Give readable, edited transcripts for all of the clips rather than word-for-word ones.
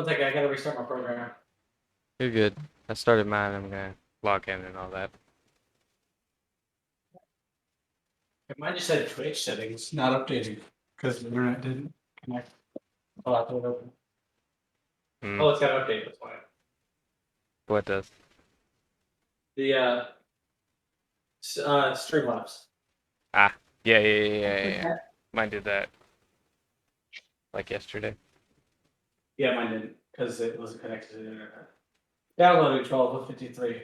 One second, I gotta restart my program. You're good. I started mine. I'm gonna log in and all that. Mine just said Twitch settings, not updating, because the internet didn't connect. I'll have to open. Hmm. Oh, it's got to update. That's why. What does? The Streamlabs. Ah, yeah. Mine did that like yesterday. Yeah, mine didn't because it wasn't connected to the internet. Downloading 12 of 53,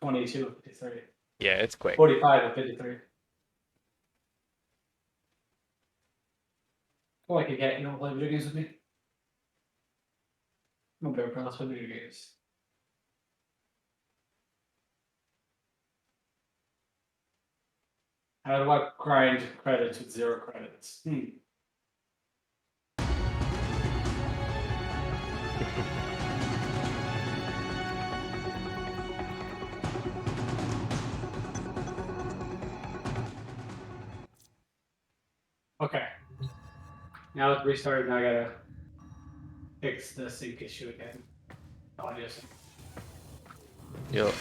22 of 53, Yeah, it's quick. 45 of 53. Oh, like a cat, you don't play video games with me? I'm a bear pro, let's play video games. How do I grind credits with 0 credits? Okay. Now it's restarted, now I gotta fix the sync issue again. Audio sync. Yo,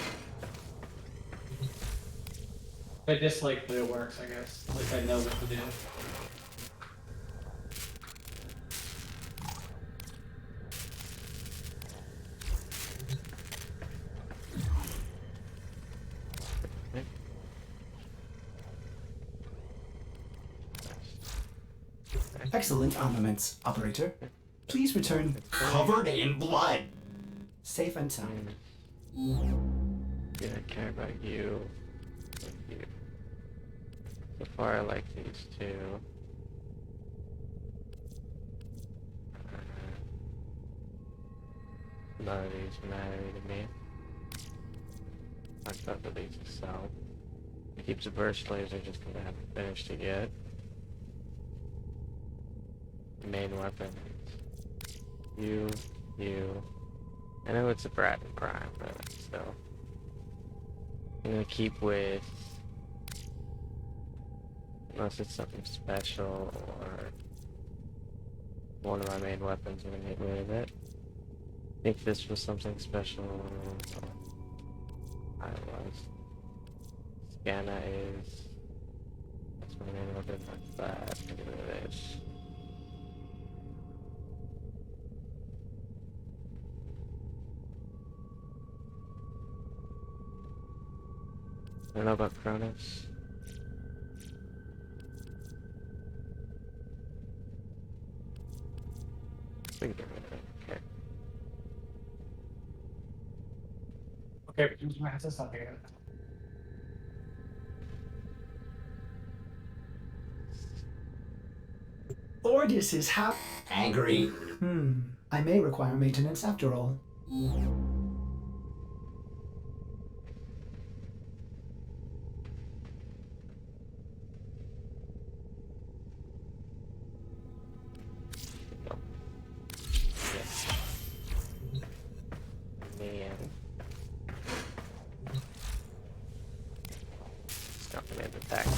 I dislike that it works, I guess. At least I know what to do. Excellent armaments, operator. Please return covered in blood. Safe and sound. yeah, I care about you. You. So far, I like these two. None of these matter to me. I thought that these to sell. It keeps the burst laser just because I haven't finished it yet. Main weapon. You. I know it's a Brat and Prime, but still. I'm gonna keep with. Unless it's something special or one of my main weapons, I'm gonna get rid of it. I think this was something special. I was. Scanna is. That's my main weapon. That's that. Get rid of this. I don't know about Cronus. We can get rid of it. Okay. Okay, but use my headset stop again. Ordis is angry. I may require maintenance after all. Man. It's not gonna attack line.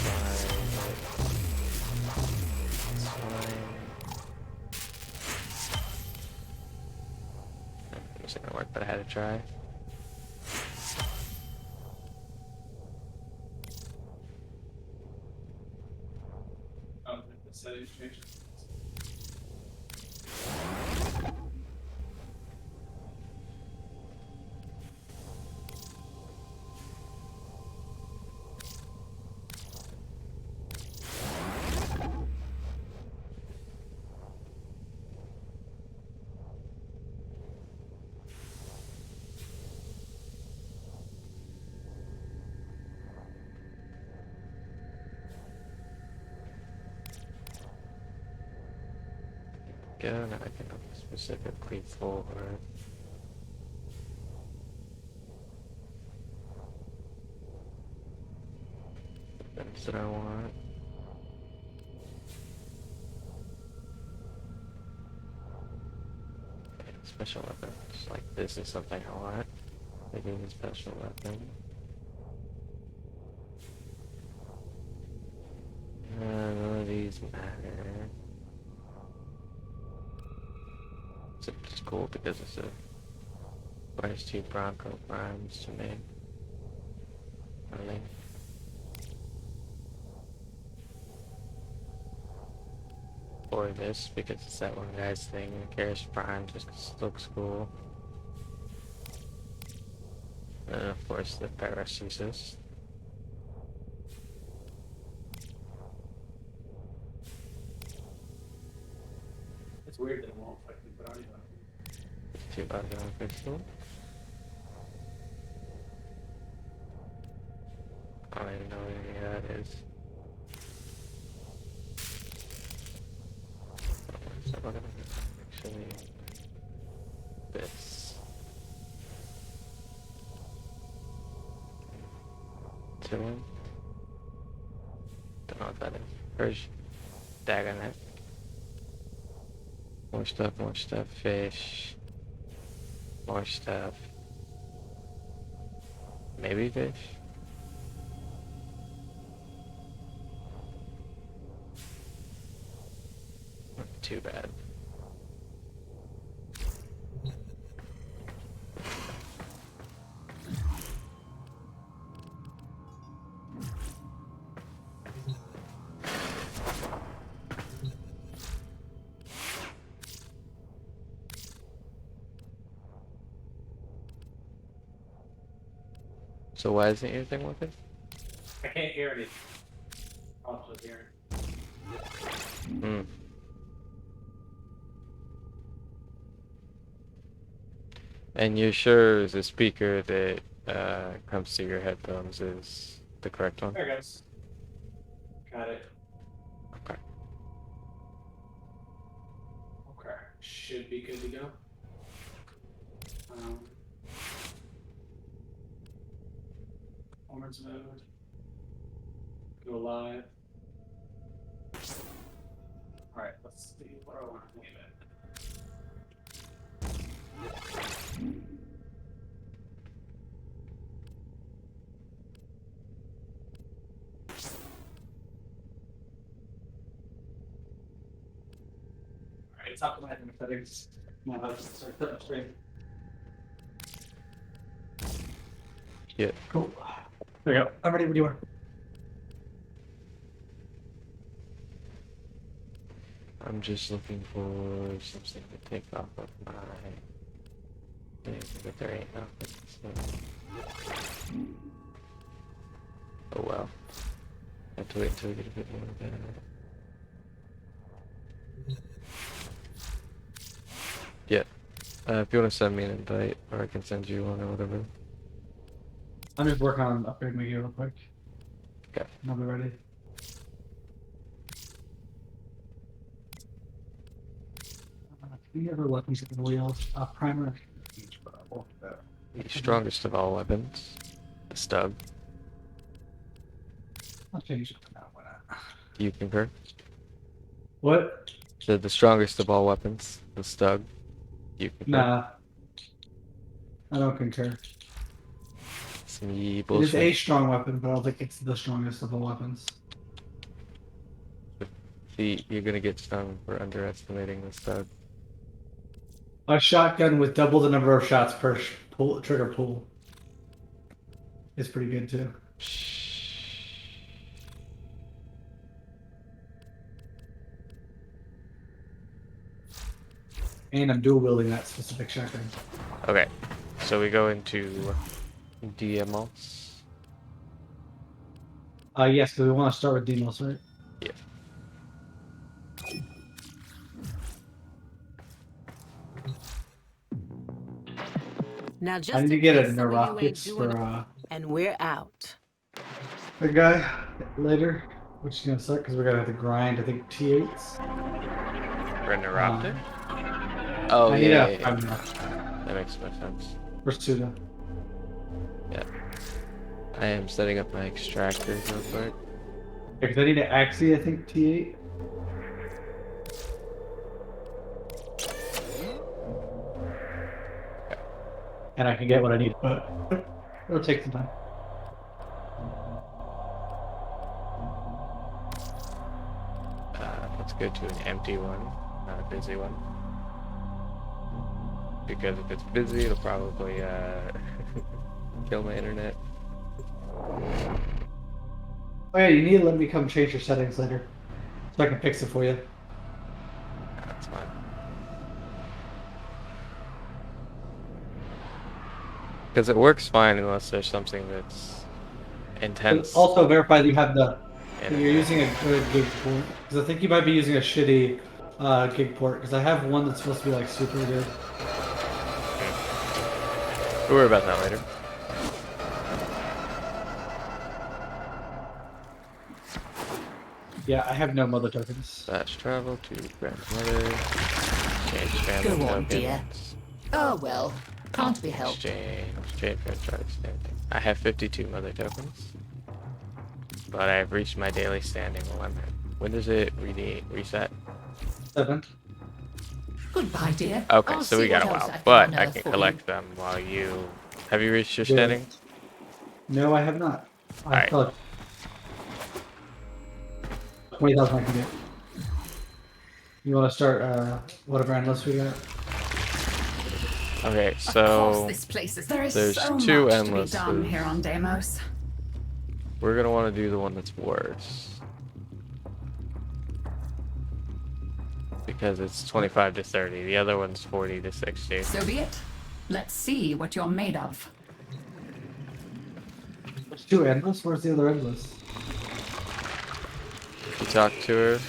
It's fine. It wasn't gonna work, but I had to try. Oh, the settings changed. Go, now I can look specifically for things that I want. Okay, special weapons, like this is something I want. Making a special weapon. None of these matter. It's cool because it's a minus 2 Bronco primes to me. Really. Or this because it's that one guy's thing. Karis Prime just looks cool. And of course the Paracesis. It's weird that it won't fucking put on you. 2 buttons on pistol. I don't even know what any of that is. So we're gonna actually this. 2 1. Don't know what that is. There's Dagonet. More stuff, fish. More stuff. Maybe fish? Not too bad. So why isn't your thing working? I can't hear anything. I'll just hear it. Hmm. And you're sure the speaker that comes to your headphones is the correct one? There it goes. Got it. Okay. Okay. Should be good to go. Performance mode. Go live. Alright, let's see. What do I want to name it? Alright, it's optimizing the settings. Now let's start the upstream. Yeah. Cool. There you go. I'm ready when you are. I'm just looking for something to take off of my thing, but there ain't nothing, so... Oh well. I have to wait until we get a bit more of that. Yeah. If you want to send me an invite, or I can send you one or whatever. I'm just working on upgrading my gear real quick. Okay. I'll be ready. Any other weapons in the wheels? Primer. The strongest of all weapons, the Stugg. I'll change it for now. Why not? Do you concur? What? The strongest of all weapons, the Stugg. Do you concur? Nah. I don't concur. Some yee It is bullshit. a strong weapon, but I don't think it's the strongest of the weapons. See, you're gonna get stung for underestimating the Stugg. A shotgun with double the number of shots per trigger pull is pretty good too. And I'm dual wielding that specific shotgun. Okay, so we go into DMOs. Yes, because we want to start with Demos, right? Yeah. Now just I need to in get case a some of you ain't rockets doing for and we're out. the guy later, which is gonna suck because we're gonna have to grind. I think T8s. For a Neuroptic? Oh, I need yeah, a yeah, prime yeah. That makes more sense. First two though. Yeah. I am setting up my extractors real quick. Because I need an Axie, I think T8. And I can get what I need, but it'll take some time. Let's go to an empty one, not a busy one. because if it's busy, it'll probably kill my internet. Oh yeah, you need to let me come change your settings later, so I can fix it for you. That's fine. Because it works fine unless there's something that's But intense. also verify that you have that and you're using a good gig port, because I think you might be using a shitty gig port. Because I have one that's supposed to be like super good. We'll worry about that later. Yeah, I have no mother tokens. Fast travel to grandmother. Change family Go on, tokens. dear. Oh well, can't be helped. Exchange franchise standing. I have 52 mother tokens. But I have reached my daily standing limit. When does it reset? 7. Goodbye, dear. Okay, I'll so see we got a what else while. I can But I unearth can for you. collect them while you... Have you reached your Yeah. standing? No, I have not. I Alright. thought 20,000 I can get. You want to start whatever endless we got? Okay, Of course, so... this place is. There is there's so two much endlesses. to be done here on Deimos. We're gonna want to do the one that's worse. Because it's 25 to 30. The other one's 40 to 60. So be it. Let's see what you're made of. There's 2 endless? Where's the other endless? You talk to her.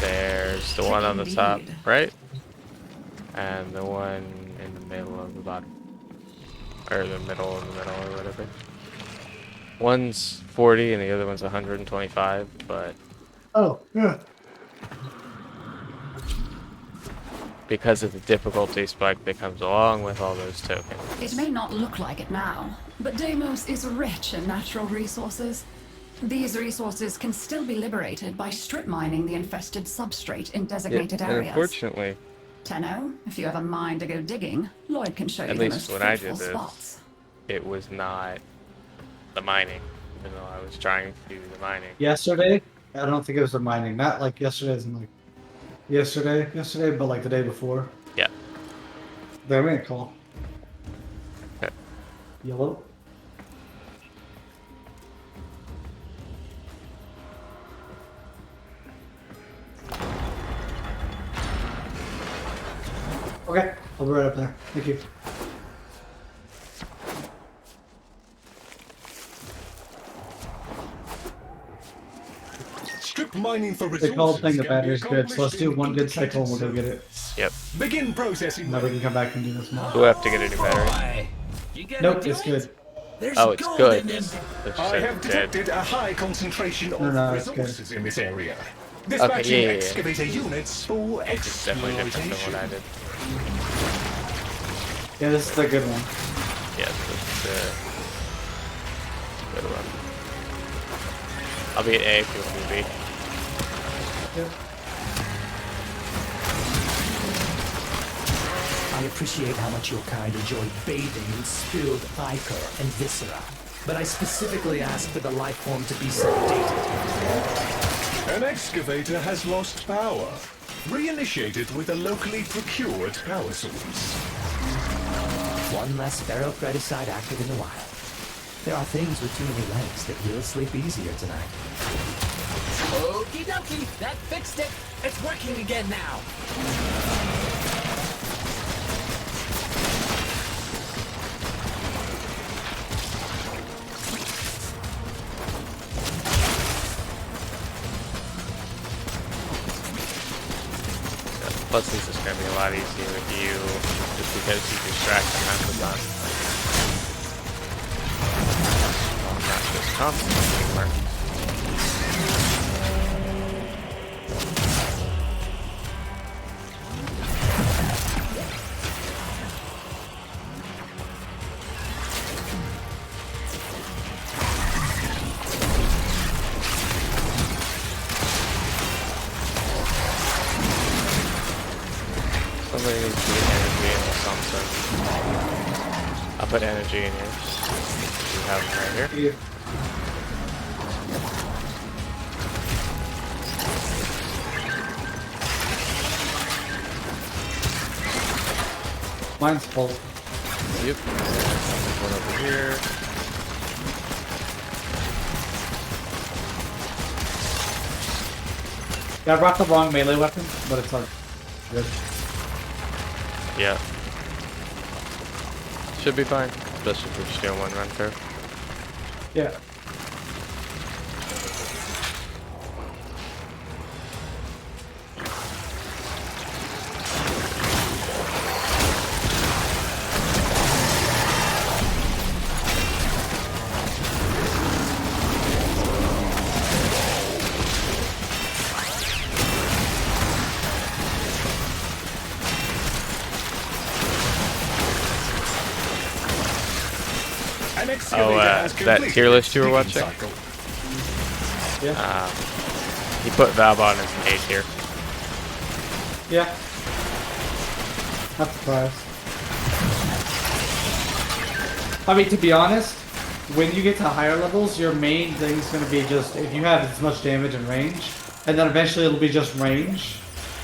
There's the one on the top, Indeed. right? And the one in the middle of the bottom. Or the middle of the middle or whatever. One's 40 and the other one's 125, but Oh, yeah. because of the difficulty spike that comes along with all those tokens. It may not look like it now, but Deimos is rich in natural resources. These resources can still be liberated by strip mining the infested substrate in designated And areas. unfortunately, Tenno, if you have a mind to go digging, Lloyd can show you at the least most when I fruitful did this, spots. it was not the mining, even though I was trying to do the mining. Yesterday? I don't think it was the mining. Not like yesterday as in like yesterday, but like the day before. Yeah. They made a call. Okay. Yellow. Okay, I'll be right up there. Thank you. Strip mining for The resources. cold thing, the can be battery's good, so let's do accomplished one in good cycle and we'll go integrated get it. Yep. circuits. Begin processing. Now we can come back and do this more. We'll have to get a new battery. Nope, it's good. Oh, it's good. It's I have dead. detected a high concentration of No, it's good. resources in this area. Okay, Dispatching yeah. excavator units for It's definitely different than what I exploitation. did. Yeah, this is the good one. Yes, it's a good one. I'll be at A if you want me to be. Yep. I appreciate how much your kind enjoy bathing in spilled ichor and viscera, but I specifically asked for the life form to be sedated. An excavator has lost power. Reinitiated with a locally procured power source. One less ferrocreticide active in the wild. There are things with too many legs that will sleep easier tonight. Okie dokie, that fixed it. It's working again now. Plus, this is going to be a lot easier with you, just because you distract them half the time. Well, not just constantly anymore. Somebody needs to get energy in something. I'll put energy in here. You have them right here. Here. Mine's full. Yep. One over here. Yeah, I brought the wrong melee weapon, but it's like good. Yeah. Should be fine, especially if we're just doing one run through. Yeah. An excavator has that completed tier list its you were digging watching? cycle. Yeah. He put Valve on as an A tier. Yeah. Not surprised. I mean, to be honest, when you get to higher levels, your main thing is going to be just if you have as much damage and range, and then eventually it'll be just range.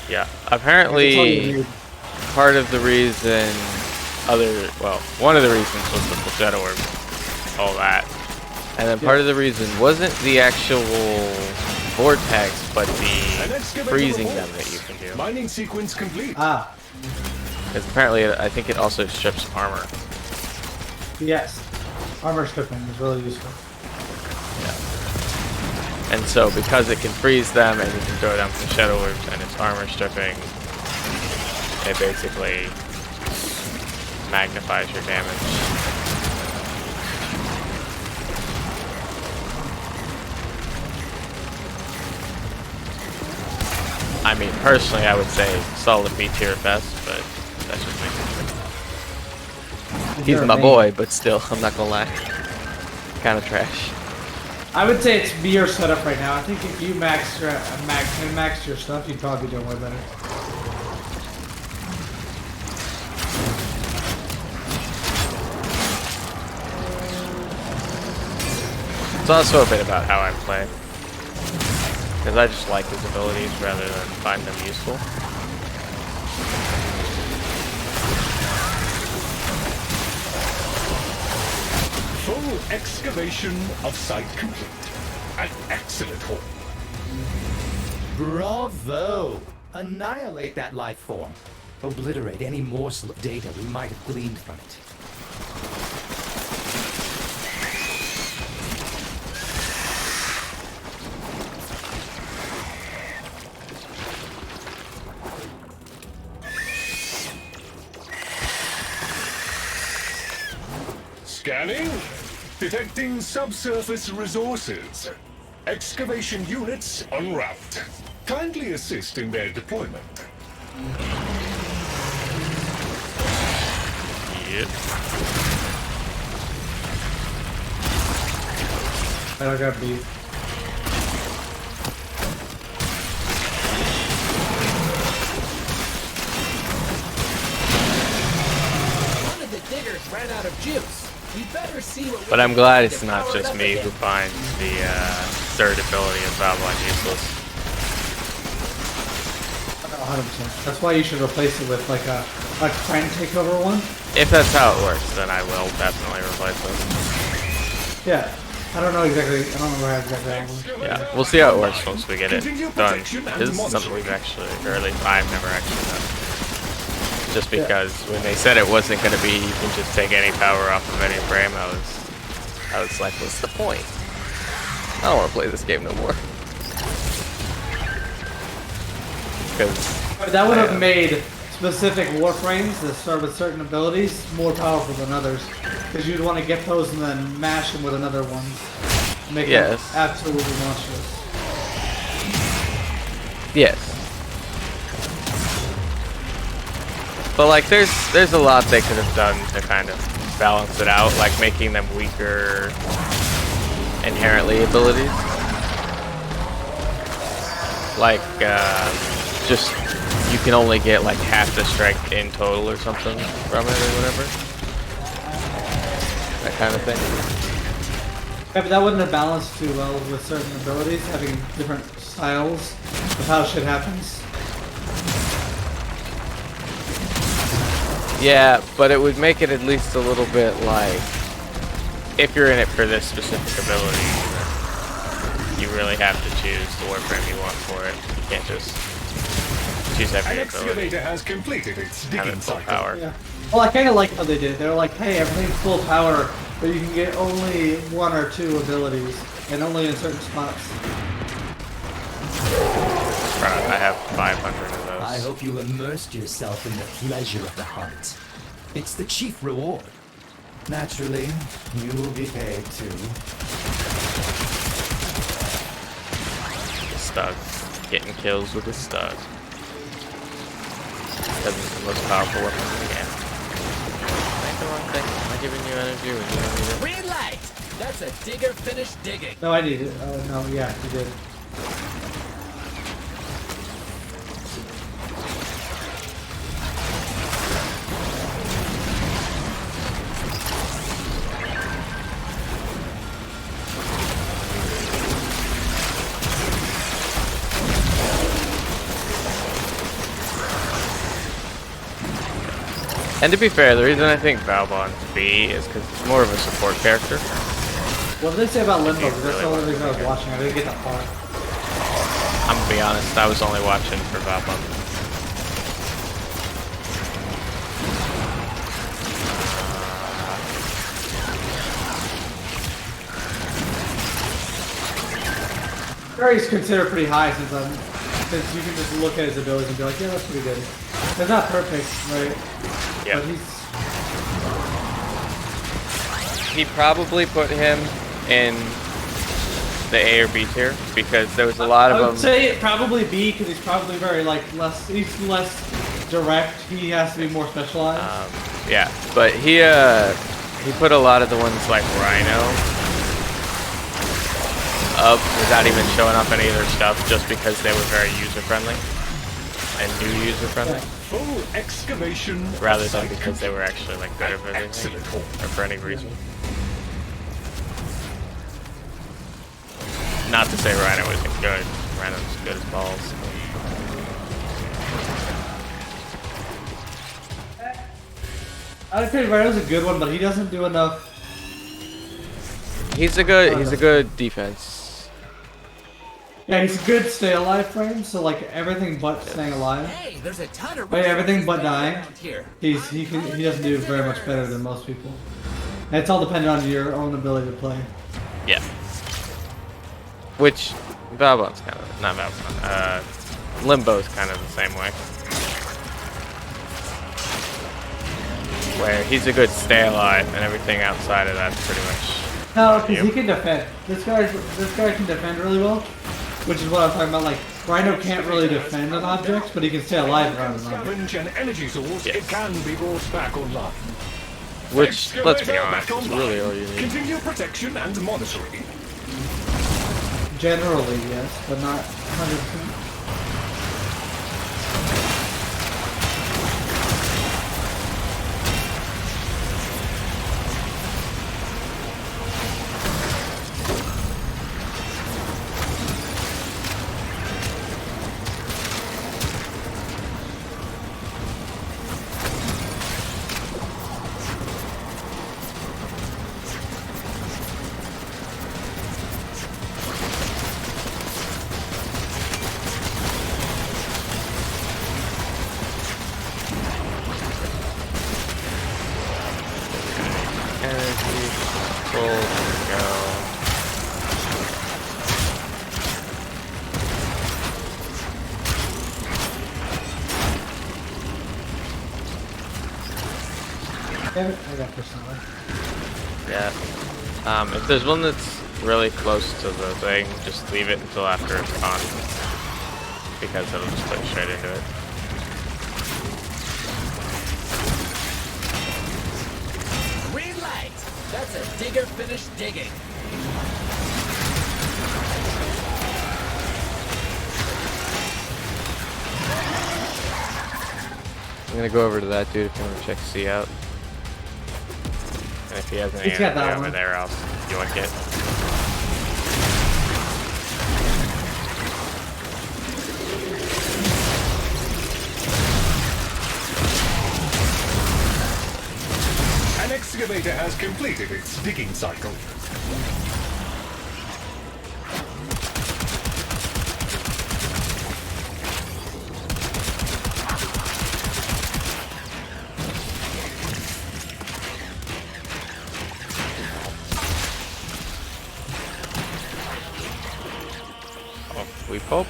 Yeah. That's all you Apparently, need. part of the reason, one of the reasons was the Shadow Orb, all that. And then part of the reason wasn't the actual vortex, but An the excavator freezing reports. them that you can do. Mining sequence complete. Ah, Because apparently, I think it also strips armor. yes. Armor stripping is really useful. And so, because it can freeze them and you can throw down some Shadow Orbs and it's armor stripping, it basically magnifies your damage. I mean, personally, I would say solid B tier at best, but that's just me. He's You're my amazing. boy, but still, I'm not gonna lie. Kind of trash. I would say it's your setup right now. I think if you max your stuff, you'd probably be doing way better. It's also a bit about how I play. Because I just like his abilities rather than find them useful. Full excavation of site complete. An excellent haul. Bravo! Annihilate that life form. Obliterate any morsel of data we might have gleaned from it. Scanning. Detecting subsurface resources. Excavation units en route. Kindly assist in their deployment. Yep. I don't got beat. One of the diggers ran out of juice. We better see what. But I'm glad it's not just me who finds the third ability of Babylon useless. 100%. That's why you should replace it with like a friend takeover one. If that's how it works, then I will definitely replace it. Yeah. I don't know exactly. I don't remember how exactly that works. Yeah, we'll see how it works once we get it done. This is something we've actually, or at least I've never actually done. Just because when they said it wasn't going to be, you can just take any power off of any frame, I was like, what's the point? I don't want to play this game no more. Because That would have made specific warframes that start with certain abilities more powerful than others. Because you'd want to get those and then mash them with another one. Make them absolutely monstrous. yes. But like, there's a lot they could have done to kind of balance it out, like making them weaker inherently abilities. Like, just you can only get like half the strength in total or something from it or whatever. That kind of thing. Yeah, but that wouldn't have balanced too well with certain abilities, having different styles of how shit happens. Yeah, but it would make it at least a little bit like, if you're in it for this specific ability, you really have to choose the warframe you want for it. You can't just choose every An ability. excavator has completed its Have digging it full cycle. power. Yeah. Well, I kind of like how they did. They were like, hey, everything's full power, but you can get only 1 or 2 abilities, and only in certain spots. I have 500 of those. I hope you immersed yourself in the pleasure of the hunt. It's the chief reward. Naturally, you will be paid too. Stugg. Getting kills with the Stugg. Because it's the most powerful weapon in the game. Make the wrong thing. Am I giving you energy when you don't need it? Green light! That's a digger finished digging. No, I need it. No, yeah, you did. And to be fair, the reason I think Valbon's B is because it's more of a support character. What did they say about Limbo? Yeah, That's really the only well. reason I was watching. I didn't get that far. I'm gonna be honest, I was only watching for Valbon. He's considered pretty high since you can just look at his abilities and be like, yeah, that's pretty good. It's not perfect, right? Yeah. But He probably put him in the A or B tier because there was a lot of I them. would say probably B because he's probably very he's less direct. He has to be more specialized. Yeah, but he put a lot of the ones like Rhino up without even showing up any of their stuff just because they were very user-friendly and new user-friendly. Full excavation. Rather than because they were actually like good at everything Excellent. or for any reason. Not to say Rhino isn't good. Rhino's good as balls. I'd say Rhino's a good one, but he doesn't do enough. He's a good defense. Yeah, he's a good stay alive frame, so like everything but staying alive. Hey, there's a ton of But everything resources but laying dying. around here. He doesn't do very much better than most people. And it's all dependent on your own ability to play. Yeah. Which Valbon's kind of not Valbon. Limbo's kind of the same way. Where he's a good stay alive, and everything outside of that's pretty much. No, because he can defend. This guy can defend really well, which is what I'm talking about. Like Rhino can't really defend an object, but he can stay alive around an object. Scavenge an energy source, Yes. it can be brought back online. Which, let's be Excavator honest, back is online. really all you need. Continue protection and monitoring. Generally, yes, but not 100%. Energy, full, go. Damn it, I got personally. Yeah. If there's one that's really close to the thing, just leave it until after it's on. Because it'll just put straight into it. Green light! That's a digger finished digging. I'm gonna go over to that dude if you want to check C out. And if he has any He's got that energy over one. there, I'll yoink it. excavator has completed its digging cycle. Oh, we pop.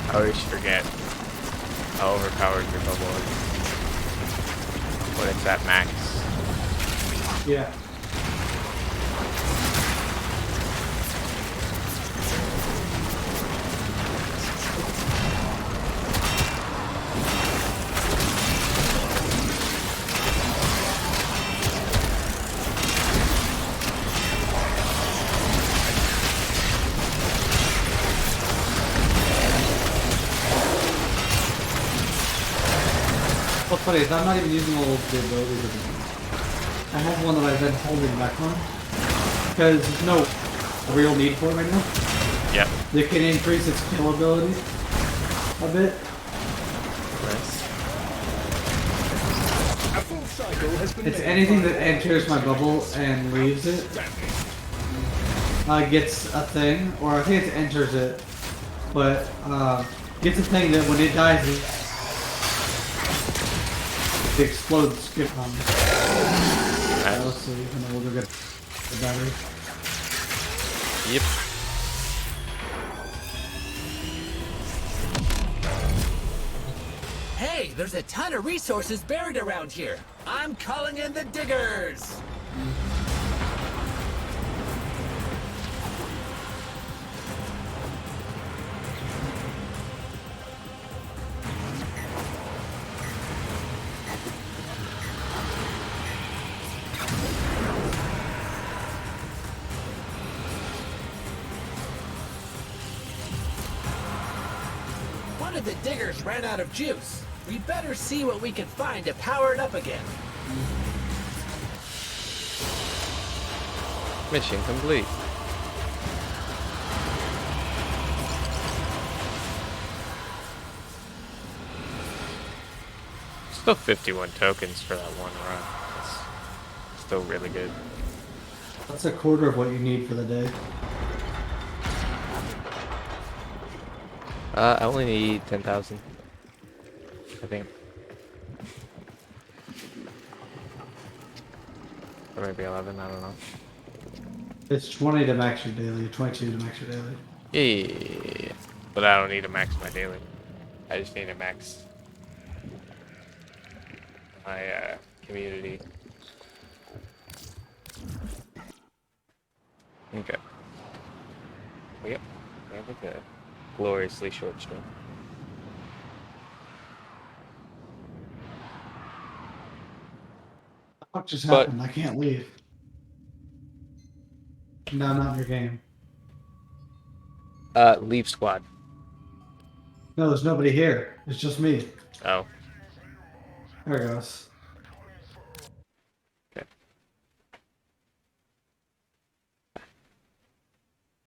I always forget how overpowered your bubble is when it's at max. Yeah. What's funny is I'm not even using all of the abilities of it. I have one that I've been holding back on. Because there's no real need for it right now. Yep. They can increase its kill ability a bit. Nice. A full cycle has been It's made anything by that enters my bubble and leaves it gets a thing, or I think it enters it, but gets a thing that when it dies it explodes. Skip on. Let's see, and then we'll go get the battery. Yep. Hey, there's a ton of resources buried around here. I'm calling in the diggers. One of the diggers ran out of juice. We better see what we can find to power it up again. Mission complete. Still 51 tokens for that one run. That's still really good. That's a quarter of what you need for the day. I only need 10,000. I think. Or maybe 11, I don't know. It's 20 to max your daily, 22 to max your daily. Yeah. But I don't need to max my daily. I just need to max my community. Okay. Yep. We have like a gloriously short stream. What just But- happened? I can't leave. No, I'm not in your game. Leave squad. No, there's nobody here. It's just me. Oh. There it goes.